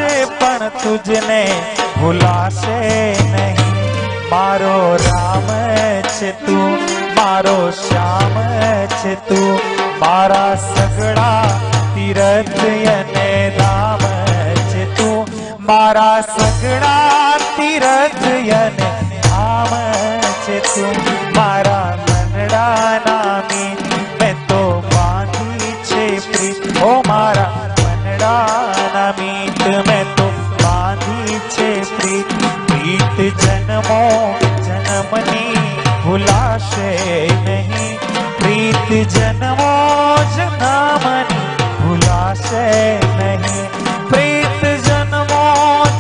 ભૂલાશે પણ તુજને ભૂલાશે નહીં. મારો રામ છે તું, મારો શ્યામ છે તું, મારા સગડા તીરથ અને ધામ છે તું, મારા સગડા તીરથ અને ધામ છે તું. મારા મનડાના મીત મેં તો બાંધી છે પ્રીત, ઓ મારા મનડાના મીત મેં તો બાંધી છે પ્રીત. પ્રીત જન્મો જન્મની ભૂલાશે નહીં, પ્રીત જન્મો જન્મની ભૂલાશે નહીં, પ્રીત જન્મો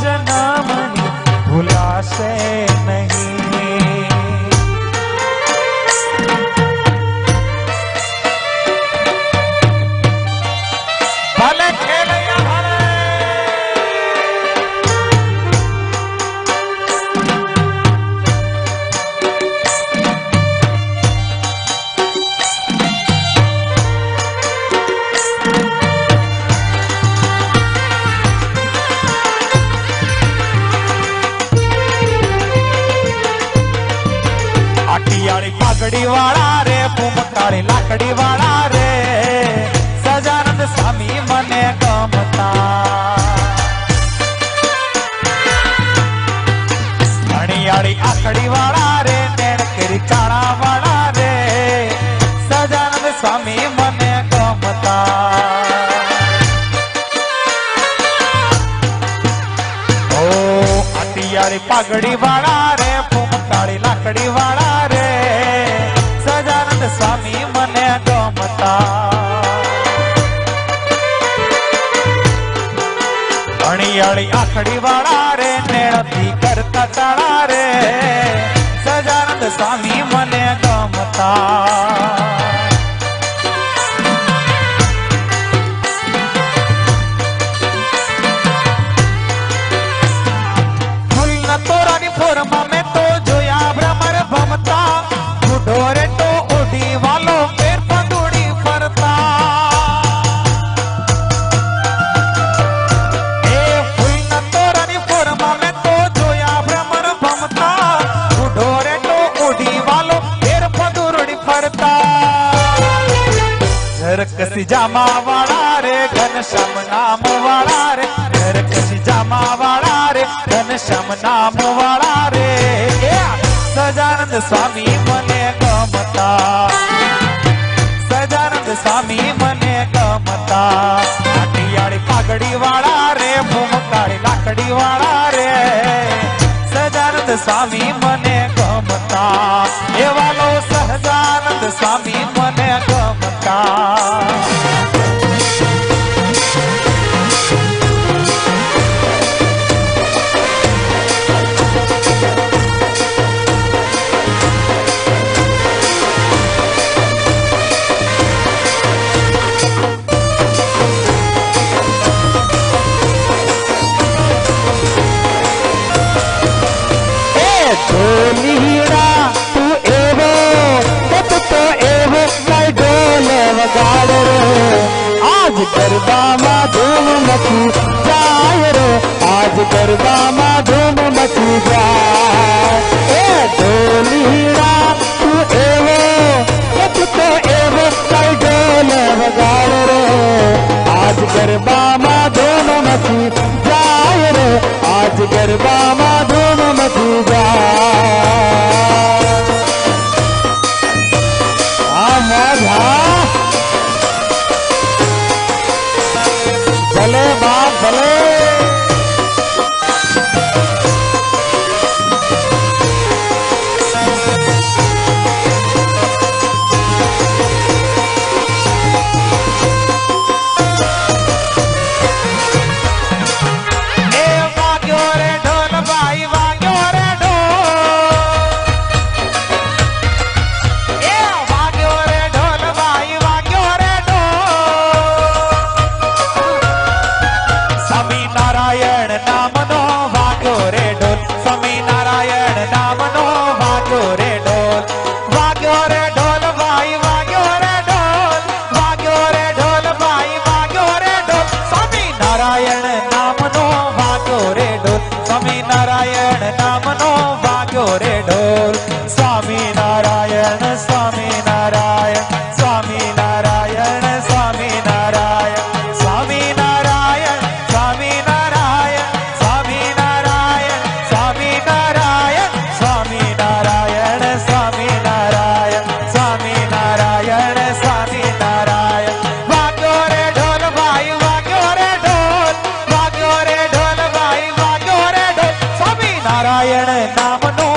જન્મની ભૂલાશે નહીં. ભલે ખેલૈયા ભલે પાઘડી વાળા રે, ભૂમકાળી લાકડી વાળા રે, સજાનંદ સ્વામી મને ગમતા. ઘણીયાળી આકડી વાળા રે, નેણ કેરી ચાણા વાળા રે, સજાનંદ સ્વામી મને ગમતા. ઓ આટિયાળી પાઘડી વાળા રે, ભૂમકાળી લાકડી વાળા રે, સજાનંદ સ્વામી મને ગમતા. ઘણીયાળી આખડી વાળા રે, નેણથી કરતા ચાળા રે, સજાનંદ સ્વામી મને ગમતા. તોરાની ફોરમાં મેં તો જોયા ભ્રમર ભમતા, ઢોરે તો ઓઢી વાલો પેર પંદુડી ફરતા. એ ફૂલના તોરાની ફોરમાં મેં તો જોયા ભ્રમર ભમતા, ઢોરે તો ઓઢી વાલો પેર પંદુડી ફરતા. ઝરકસી જામા વાળા રે, ઘનશ્યામ નામ વાળા રે, ઝરકસી જામા વાળા રે, ઘનશ્યામ નામ વાળા રે, સજાનંદ સ્વામી મને ગમતા. સજાનંદ સ્વામી મને ગમતા. આટિયાળી પાઘડી વાળા રે, ભૂમકાળી લાકડી વાળા રે, સજાનંદ સ્વામી મને ગમતા. એવાલો સહજાનંદ સ્વામી મને ગમતા. ઢોલીડા તું એવો, તું તો એવો કઈ ઢોલ વગાડે રે. આજ ગરબામાં ધૂમ મચી જાય રે, આજ ગરબામાં ધૂમ મચી જાય. એ ઢોલીડા તું એવો, તું તો એવો કઈ ઢોલ વગાડે રે. આજ ગરબામાં ધૂમ મચી જાય રે, આજ ગરબામાં ધૂમ મચી જાય. ભલે બાપ ભલે. નારાયણ નામનો નારાયણ નામનો